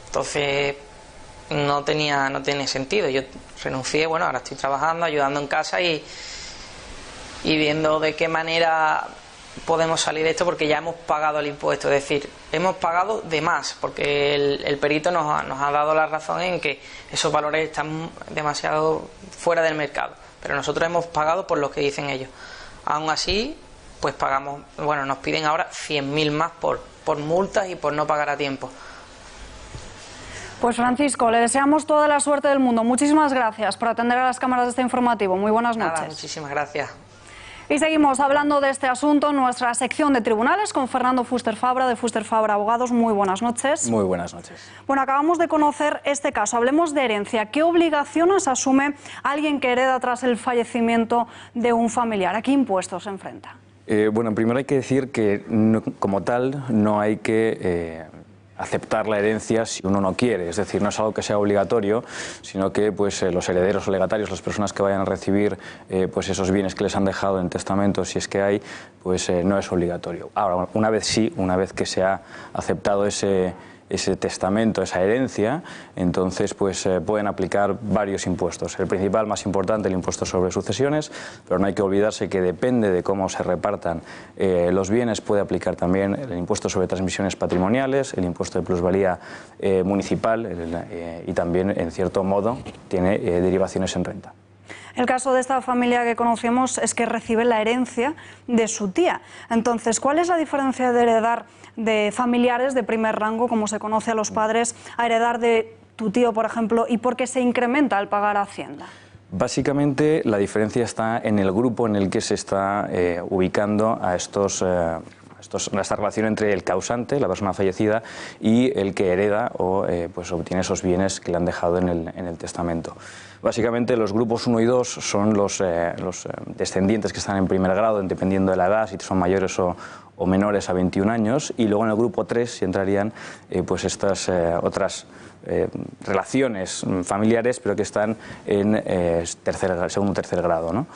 Entonces no tiene sentido. Yo renuncié, bueno, ahora estoy trabajando, ayudando en casa y viendo de qué manera podemos salir de esto, porque ya hemos pagado el impuesto. Es decir, hemos pagado de más, porque el perito nos ha dado la razón en que esos valores están demasiado fuera del mercado, pero nosotros hemos pagado por lo que dicen ellos. Aún así, pues pagamos, bueno, nos piden ahora 100.000 más por multas y por no pagar a tiempo. Pues Francisco, le deseamos toda la suerte del mundo. Muchísimas gracias por atender a las cámaras de este informativo. Muy buenas noches. Nada, muchísimas gracias. Y seguimos hablando de este asunto en nuestra sección de tribunales con Fernando Fuster Fabra de Fuster Fabra Abogados. Muy buenas noches. Muy buenas noches. Bueno, acabamos de conocer este caso. Hablemos de herencia. ¿Qué obligaciones asume alguien que hereda tras el fallecimiento de un familiar? ¿A qué impuestos se enfrenta? Bueno, primero hay que decir que como tal no hay que aceptar la herencia si uno no quiere, es decir, no es algo que sea obligatorio, sino que pues los herederos o legatarios, las personas que vayan a recibir pues esos bienes que les han dejado en testamento, si es que hay, pues no es obligatorio. Ahora, una vez que se ha aceptado ese testamento, esa herencia, entonces pues pueden aplicar varios impuestos. El principal, más importante, el impuesto sobre sucesiones, pero no hay que olvidarse que depende de cómo se repartan los bienes, puede aplicar también el impuesto sobre transmisiones patrimoniales, el impuesto de plusvalía municipal y también, en cierto modo, tiene derivaciones en renta. El caso de esta familia que conocemos es que recibe la herencia de su tía. Entonces, ¿cuál es la diferencia de heredar de familiares de primer rango, como se conoce a los padres, a heredar de tu tío, por ejemplo, y por qué se incrementa al pagar Hacienda? Básicamente, la diferencia está en el grupo en el que se está ubicando a esta relación entre el causante, la persona fallecida, y el que hereda o pues obtiene esos bienes que le han dejado en el testamento. Básicamente los grupos 1 y 2 son los descendientes que están en primer grado, dependiendo de la edad, si son mayores o menores a 21 años, y luego en el grupo 3 sí entrarían pues estas otras relaciones familiares, pero que están en segundo o tercer grado, ¿no?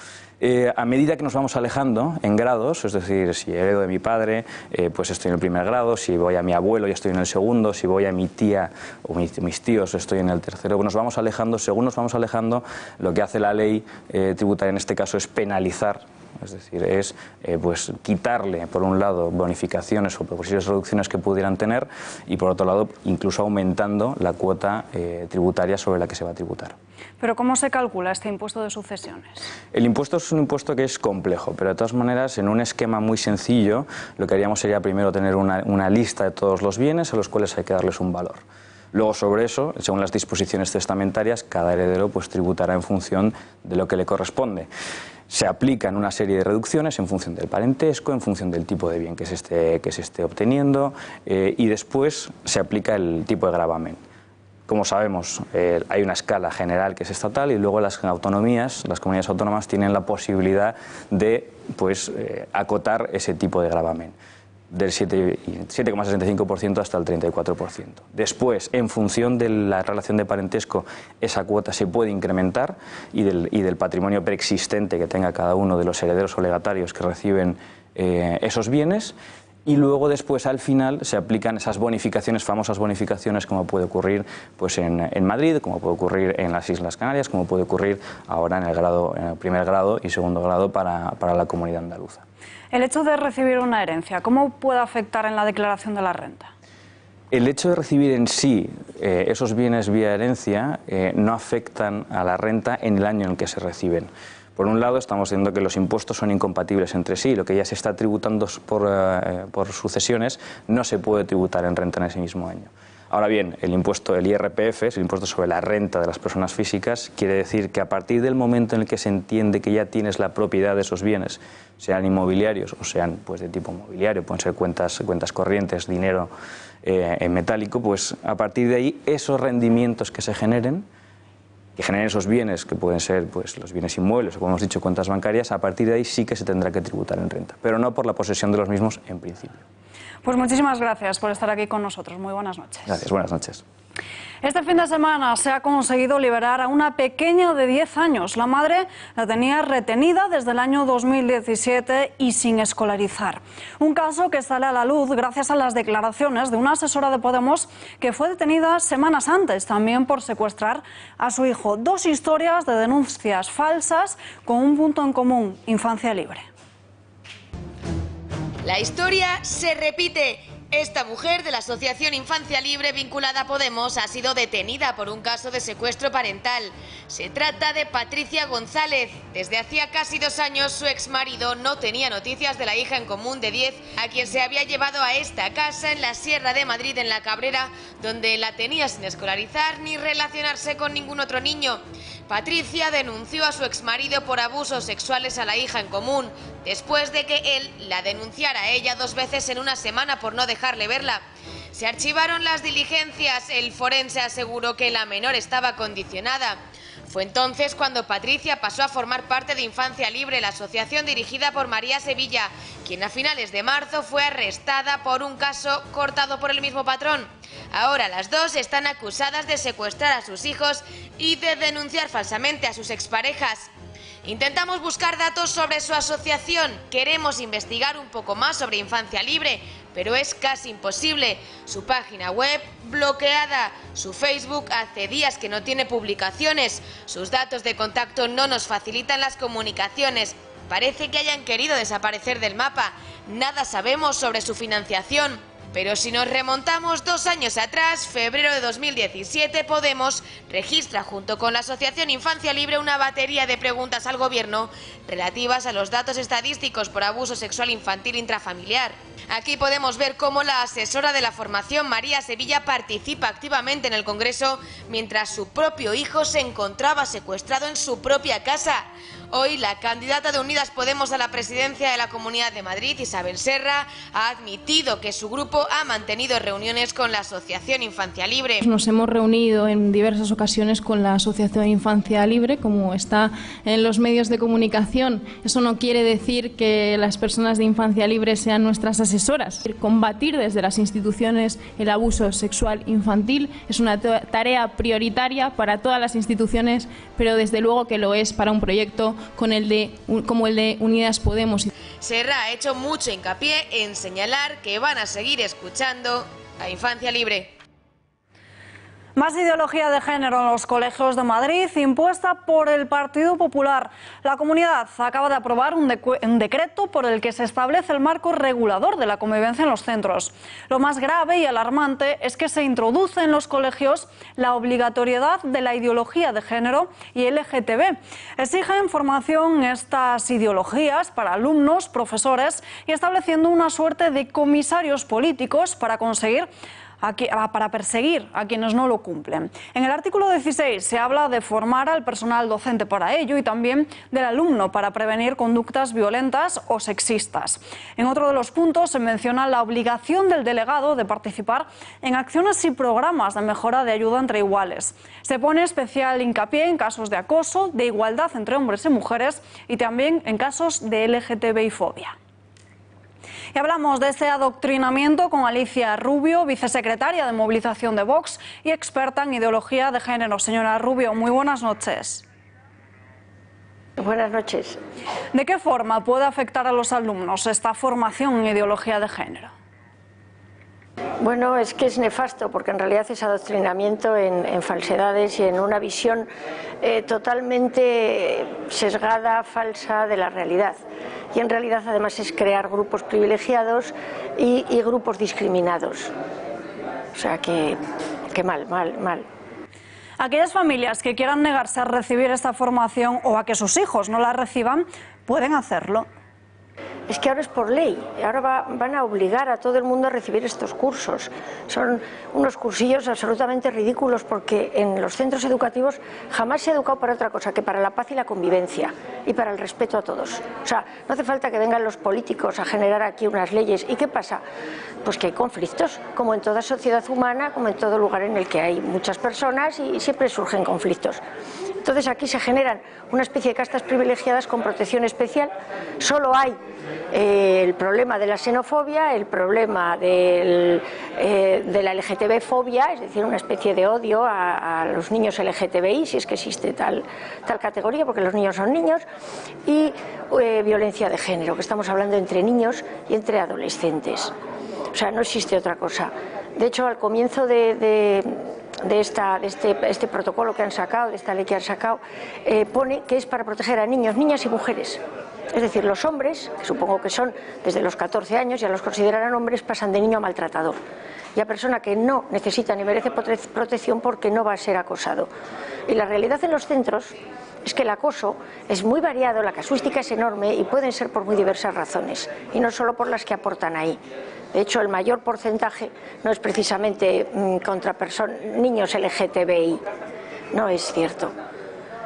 A medida que nos vamos alejando en grados, es decir, si heredo de mi padre, pues estoy en el primer grado, si voy a mi abuelo ya estoy en el segundo, si voy a mi tía o mis tíos estoy en el tercero, nos vamos alejando, según nos vamos alejando, lo que hace la ley tributaria en este caso es penalizar. Es decir, es pues quitarle, por un lado, bonificaciones o posibles reducciones que pudieran tener y, por otro lado, incluso aumentando la cuota tributaria sobre la que se va a tributar. ¿Pero cómo se calcula este impuesto de sucesiones? El impuesto es un impuesto que es complejo, pero de todas maneras, en un esquema muy sencillo, lo que haríamos sería primero tener una lista de todos los bienes a los cuales hay que darles un valor. Luego, sobre eso, según las disposiciones testamentarias, cada heredero pues tributará en función de lo que le corresponde. Se aplican una serie de reducciones en función del parentesco, en función del tipo de bien que se esté obteniendo y después se aplica el tipo de gravamen. Como sabemos, hay una escala general que es estatal y luego las autonomías, las comunidades autónomas tienen la posibilidad de pues, acotar ese tipo de gravamen, del 7,65% hasta el 34%. Después, en función de la relación de parentesco, esa cuota se puede incrementar y del patrimonio preexistente que tenga cada uno de los herederos o legatarios que reciben esos bienes. Y luego después al final se aplican esas bonificaciones, famosas bonificaciones, como puede ocurrir pues en Madrid, como puede ocurrir en las Islas Canarias, como puede ocurrir ahora en el primer grado y segundo grado para la comunidad andaluza. El hecho de recibir una herencia, ¿cómo puede afectar en la declaración de la renta? El hecho de recibir en sí esos bienes vía herencia no afectan a la renta en el año en que se reciben. Por un lado, estamos viendo que los impuestos son incompatibles entre sí. Lo que ya se está tributando por sucesiones no se puede tributar en renta en ese mismo año. Ahora bien, el impuesto, el IRPF, es el impuesto sobre la renta de las personas físicas, quiere decir que a partir del momento en el que se entiende que ya tienes la propiedad de esos bienes, sean inmobiliarios o sean pues de tipo mobiliario, pueden ser cuentas corrientes, dinero en metálico, pues a partir de ahí esos rendimientos que generen esos bienes, que pueden ser pues los bienes inmuebles o, como hemos dicho, cuentas bancarias, a partir de ahí sí que se tendrá que tributar en renta, pero no por la posesión de los mismos en principio. Pues muchísimas gracias por estar aquí con nosotros. Muy buenas noches. Gracias, buenas noches. Este fin de semana se ha conseguido liberar a una pequeña de 10 años. La madre la tenía retenida desde el año 2017 y sin escolarizar. Un caso que sale a la luz gracias a las declaraciones de una asesora de Podemos que fue detenida semanas antes también por secuestrar a su hijo. Dos historias de denuncias falsas con un punto en común: infancia libre. La historia se repite. Esta mujer de la Asociación Infancia Libre vinculada a Podemos ha sido detenida por un caso de secuestro parental. Se trata de Patricia González. Desde hacía casi 2 años su exmarido no tenía noticias de la hija en común de 10, a quien se había llevado a esta casa en la Sierra de Madrid, en La Cabrera, donde la tenía sin escolarizar ni relacionarse con ningún otro niño. Patricia denunció a su exmarido por abusos sexuales a la hija en común, después de que él la denunciara a ella 2 veces en una semana por no dejarle verla. Se archivaron las diligencias, el forense aseguró que la menor estaba condicionada. Fue entonces cuando Patricia pasó a formar parte de Infancia Libre, la asociación dirigida por María Sevilla, quien a finales de marzo fue arrestada por un caso cortado por el mismo patrón. Ahora las dos están acusadas de secuestrar a sus hijos y de denunciar falsamente a sus exparejas. Intentamos buscar datos sobre su asociación, queremos investigar un poco más sobre Infancia Libre, pero es casi imposible. Su página web bloqueada, su Facebook hace días que no tiene publicaciones, sus datos de contacto no nos facilitan las comunicaciones. Parece que hayan querido desaparecer del mapa, nada sabemos sobre su financiación. Pero si nos remontamos 2 años atrás, febrero de 2017, Podemos registra junto con la Asociación Infancia Libre una batería de preguntas al Gobierno relativas a los datos estadísticos por abuso sexual infantil intrafamiliar. Aquí podemos ver cómo la asesora de la formación, María Sevilla, participa activamente en el Congreso mientras su propio hijo se encontraba secuestrado en su propia casa. Hoy la candidata de Unidas Podemos a la presidencia de la Comunidad de Madrid, Isabel Serra, ha admitido que su grupo ha mantenido reuniones con la Asociación Infancia Libre. Nos hemos reunido en diversas ocasiones con la Asociación Infancia Libre, como está en los medios de comunicación. Eso no quiere decir que las personas de Infancia Libre sean nuestras asesoras. Combatir desde las instituciones el abuso sexual infantil es una tarea prioritaria para todas las instituciones, pero desde luego que lo es para un proyecto como el de Unidas Podemos. Serra ha hecho mucho hincapié en señalar que van a seguir escuchando a Infancia Libre. Más ideología de género en los colegios de Madrid, impuesta por el Partido Popular. La comunidad acaba de aprobar un decreto por el que se establece el marco regulador de la convivencia en los centros. Lo más grave y alarmante es que se introduce en los colegios la obligatoriedad de la ideología de género y LGTB. Exigen formación en estas ideologías para alumnos, profesores y estableciendo una suerte de comisarios políticos para perseguir a quienes no lo cumplen. En el artículo 16 se habla de formar al personal docente para ello y también del alumno para prevenir conductas violentas o sexistas. En otro de los puntos se menciona la obligación del delegado de participar en acciones y programas de mejora de ayuda entre iguales. Se pone especial hincapié en casos de acoso, de igualdad entre hombres y mujeres y también en casos de LGTBI-fobia. Y hablamos de ese adoctrinamiento con Alicia Rubio, vicesecretaria de Movilización de Vox y experta en ideología de género. Señora Rubio, muy buenas noches. Buenas noches. ¿De qué forma puede afectar a los alumnos esta formación en ideología de género? Bueno, es que es nefasto porque en realidad es adoctrinamiento en falsedades y en una visión totalmente sesgada, falsa de la realidad. Y en realidad además es crear grupos privilegiados y grupos discriminados. O sea que mal. Aquellas familias que quieran negarse a recibir esta formación o a que sus hijos no la reciban, pueden hacerlo. Es que ahora es por ley, ahora van a obligar a todo el mundo a recibir estos cursos. Son unos cursillos absolutamente ridículos porque en los centros educativos jamás se ha educado para otra cosa que para la paz y la convivencia y para el respeto a todos. O sea, no hace falta que vengan los políticos a generar aquí unas leyes. ¿Y qué pasa? Pues que hay conflictos, como en toda sociedad humana, como en todo lugar en el que hay muchas personas y siempre surgen conflictos. Entonces aquí se generan una especie de castas privilegiadas con protección especial. Solo hay el problema de la xenofobia, el problema de la LGTB-fobia, es decir, una especie de odio a los niños LGTBI, si es que existe tal categoría, porque los niños son niños, y violencia de género, que estamos hablando entre niños y entre adolescentes. O sea, no existe otra cosa. De hecho, al comienzo de este protocolo que han sacado, de esta ley que han sacado, pone que es para proteger a niños, niñas y mujeres. Es decir, los hombres, que supongo que son desde los 14 años, ya los considerarán hombres, pasan de niño a maltratador. Y a persona que no necesita ni merece protección porque no va a ser acosado. Y la realidad en los centros es que el acoso es muy variado, la casuística es enorme y pueden ser por muy diversas razones, y no solo por las que aportan ahí. De hecho, el mayor porcentaje no es precisamente contra niños LGTBI, no es cierto.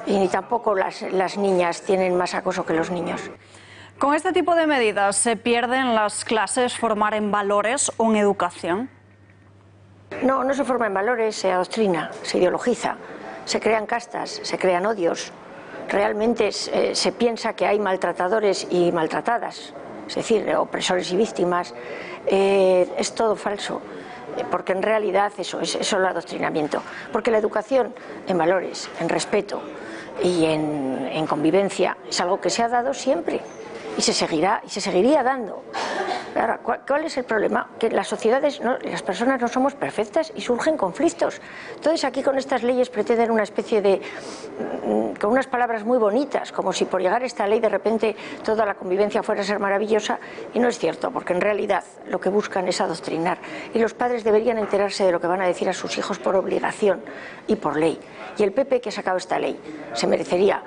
Y ni tampoco las niñas tienen más acoso que los niños. ¿Con este tipo de medidas se pierde en las clases formar en valores o en educación? No, no se forma en valores, se adoctrina, se ideologiza, se crean castas, se crean odios. Realmente se piensa que hay maltratadores y maltratadas, es decir, opresores y víctimas. Es todo falso. Porque en realidad eso es solo adoctrinamiento. Porque la educación en valores, en respeto y en convivencia es algo que se ha dado siempre y se seguiría dando. Ahora, ¿cuál es el problema? Que las sociedades, las personas no somos perfectas y surgen conflictos. Entonces aquí con estas leyes pretenden una especie de, con unas palabras muy bonitas, como si por llegar a esta ley de repente toda la convivencia fuera a ser maravillosa, y no es cierto, porque en realidad lo que buscan es adoctrinar. Y los padres deberían enterarse de lo que van a decir a sus hijos por obligación y por ley. Y el PP que ha sacado esta ley se merecería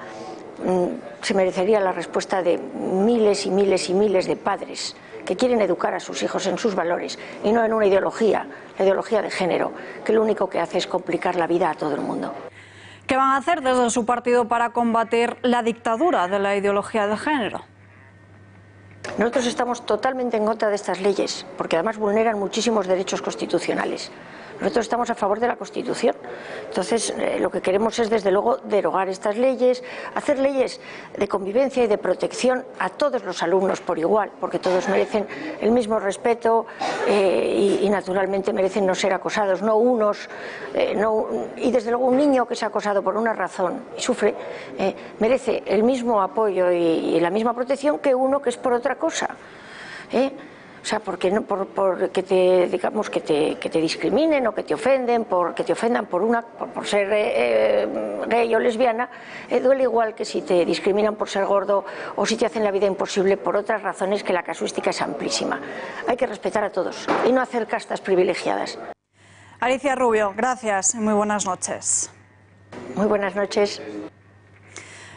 la respuesta de miles y miles y miles de padres que quieren educar a sus hijos en sus valores y no en una ideología, la ideología de género, que lo único que hace es complicar la vida a todo el mundo. ¿Qué van a hacer desde su partido para combatir la dictadura de la ideología de género? Nosotros estamos totalmente en contra de estas leyes, porque además vulneran muchísimos derechos constitucionales. Nosotros estamos a favor de la Constitución. Entonces, lo que queremos es, desde luego, derogar estas leyes, hacer leyes de convivencia y de protección a todos los alumnos por igual, porque todos merecen el mismo respeto y naturalmente merecen no ser acosados, no unos. Y desde luego un niño que es acosado por una razón y sufre, merece el mismo apoyo y la misma protección que uno que es por otra cosa. O sea, porque no, que te discriminen o que te ofenden, que te ofendan por ser gay o lesbiana, duele igual que si te discriminan por ser gordo o si te hacen la vida imposible por otras razones, que la casuística es amplísima. Hay que respetar a todos y no hacer castas privilegiadas. Alicia Rubio, gracias y muy buenas noches. Muy buenas noches.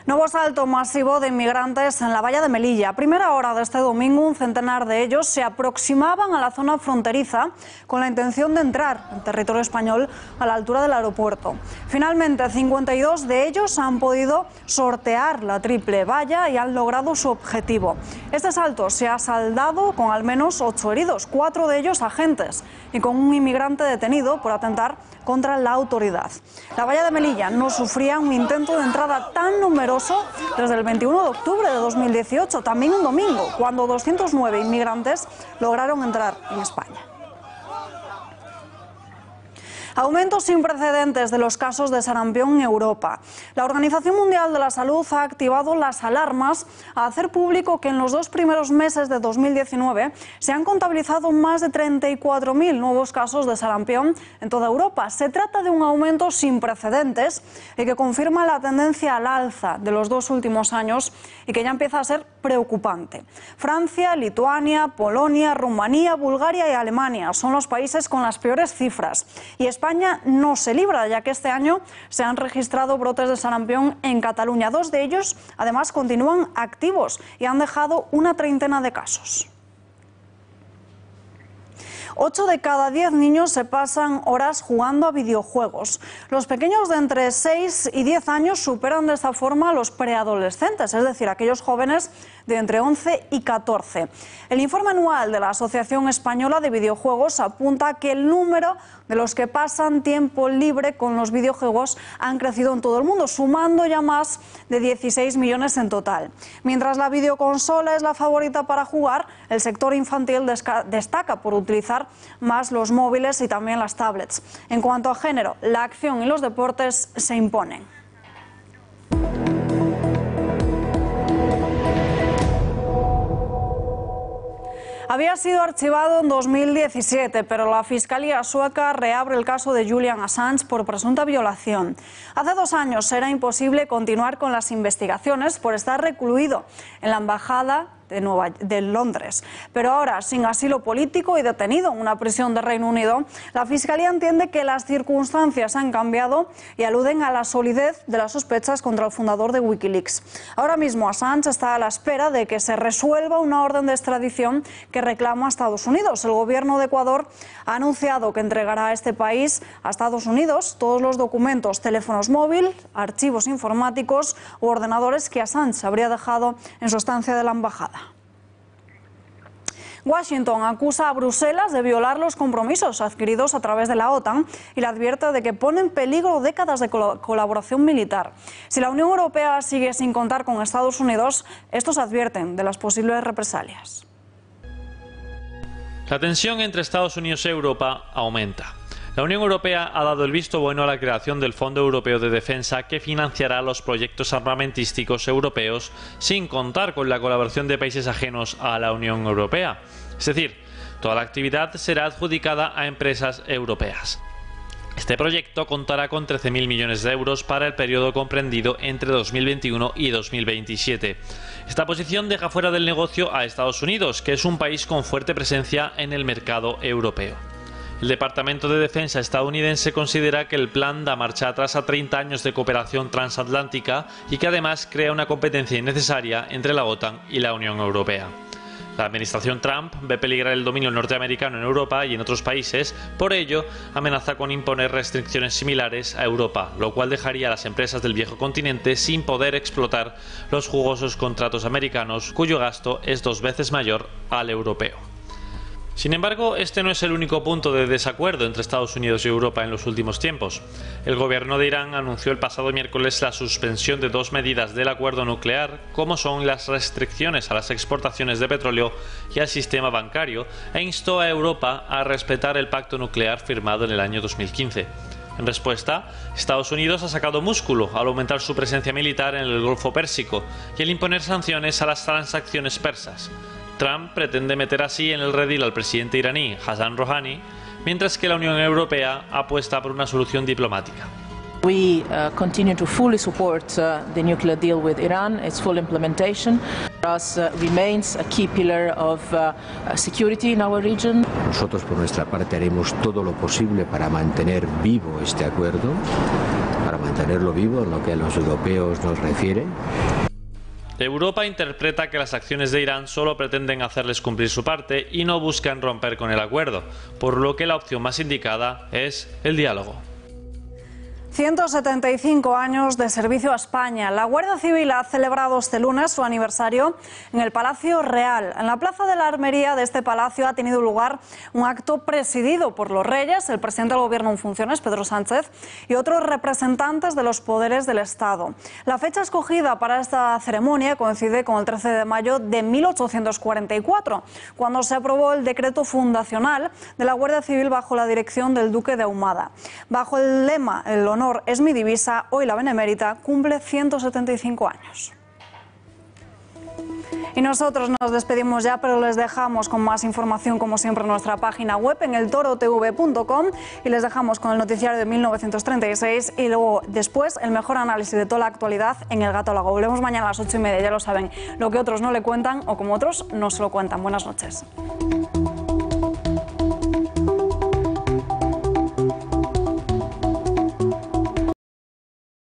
Nuevo salto masivo de inmigrantes en la valla de Melilla. A primera hora de este domingo, un centenar de ellos se aproximaban a la zona fronteriza con la intención de entrar en territorio español a la altura del aeropuerto. Finalmente, 52 de ellos han podido sortear la triple valla y han logrado su objetivo. Este salto se ha saldado con al menos 8 heridos, 4 de ellos agentes, y con un inmigrante detenido por atentar contra la autoridad. La valla de Melilla no sufría un intento de entrada tan numeroso desde el 21 de octubre de 2018, también un domingo, cuando 209 inmigrantes lograron entrar en España. Aumentos sin precedentes de los casos de sarampión en Europa. La Organización Mundial de la Salud ha activado las alarmas a hacer público que en los 2 primeros meses de 2019 se han contabilizado más de 34.000 nuevos casos de sarampión en toda Europa. Se trata de un aumento sin precedentes y que confirma la tendencia al alza de los 2 últimos años y que ya empieza a ser preocupante. Francia, Lituania, Polonia, Rumanía, Bulgaria y Alemania son los países con las peores cifras. Y España no se libra, ya que este año se han registrado brotes de sarampión en Cataluña. 2 de ellos, además, continúan activos y han dejado una treintena de casos. 8 de cada 10 niños se pasan horas jugando a videojuegos. Los pequeños de entre 6 y 10 años superan de esta forma a los preadolescentes, es decir, aquellos jóvenes de entre 11 y 14. El informe anual de la Asociación Española de Videojuegos apunta que el número de los que pasan tiempo libre con los videojuegos han crecido en todo el mundo, sumando ya más de 16 millones en total. Mientras la videoconsola es la favorita para jugar, el sector infantil destaca por utilizar más los móviles y también las tablets. En cuanto a género, la acción y los deportes se imponen. Había sido archivado en 2017, pero la Fiscalía sueca reabre el caso de Julian Assange por presunta violación. Hace 2 años era imposible continuar con las investigaciones por estar recluido en la embajada de Londres. Pero ahora, sin asilo político y detenido en una prisión de Reino Unido, la Fiscalía entiende que las circunstancias han cambiado y aluden a la solidez de las sospechas contra el fundador de Wikileaks. Ahora mismo Assange está a la espera de que se resuelva una orden de extradición que reclama a Estados Unidos. El gobierno de Ecuador ha anunciado que entregará a este país, a Estados Unidos, todos los documentos, teléfonos móviles, archivos informáticos u ordenadores que Assange habría dejado en su estancia de la embajada. Washington acusa a Bruselas de violar los compromisos adquiridos a través de la OTAN y le advierte de que pone en peligro décadas de colaboración militar. Si la Unión Europea sigue sin contar con Estados Unidos, estos advierten de las posibles represalias. La tensión entre Estados Unidos y Europa aumenta. La Unión Europea ha dado el visto bueno a la creación del Fondo Europeo de Defensa, que financiará los proyectos armamentísticos europeos sin contar con la colaboración de países ajenos a la Unión Europea. Es decir, toda la actividad será adjudicada a empresas europeas. Este proyecto contará con 13.000 millones de euros para el periodo comprendido entre 2021 y 2027. Esta posición deja fuera del negocio a Estados Unidos, que es un país con fuerte presencia en el mercado europeo. El Departamento de Defensa estadounidense considera que el plan da marcha atrás a 30 años de cooperación transatlántica y que además crea una competencia innecesaria entre la OTAN y la Unión Europea. La administración Trump ve peligrar el dominio norteamericano en Europa y en otros países, por ello amenaza con imponer restricciones similares a Europa, lo cual dejaría a las empresas del viejo continente sin poder explotar los jugosos contratos americanos, cuyo gasto es 2 veces mayor al europeo. Sin embargo, este no es el único punto de desacuerdo entre Estados Unidos y Europa en los últimos tiempos. El gobierno de Irán anunció el pasado miércoles la suspensión de 2 medidas del acuerdo nuclear, como son las restricciones a las exportaciones de petróleo y al sistema bancario, e instó a Europa a respetar el pacto nuclear firmado en el año 2015. En respuesta, Estados Unidos ha sacado músculo al aumentar su presencia militar en el Golfo Pérsico y al imponer sanciones a las transacciones persas. Trump pretende meter así en el redil al presidente iraní Hassan Rouhani, mientras que la Unión Europea apuesta por una solución diplomática. We continue to fully support the nuclear deal with Iran, its full implementation. For us remains a key pillar of security in our region. Nosotros por nuestra parte haremos todo lo posible para mantener vivo este acuerdo, para mantenerlo vivo en lo que a los europeos nos refiere. Europa interpreta que las acciones de Irán solo pretenden hacerles cumplir su parte y no buscan romper con el acuerdo, por lo que la opción más indicada es el diálogo. 175 años de servicio a España. La Guardia Civil ha celebrado este lunes su aniversario en el Palacio Real. En la Plaza de la Armería de este palacio ha tenido lugar un acto presidido por los reyes, el presidente del Gobierno en funciones, Pedro Sánchez, y otros representantes de los poderes del Estado. La fecha escogida para esta ceremonia coincide con el 13 de mayo de 1844, cuando se aprobó el decreto fundacional de la Guardia Civil bajo la dirección del Duque de Ahumada. Bajo el lema "El honor es mi divisa", hoy la Benemérita cumple 175 años. Y nosotros nos despedimos ya, pero les dejamos con más información, como siempre, en nuestra página web, en eltorotv.com, y les dejamos con el noticiario de 1936 y luego, después, el mejor análisis de toda la actualidad en El Gato Lago. Volvemos mañana a las 8:30, ya lo saben, lo que otros no le cuentan o como otros no se lo cuentan. Buenas noches.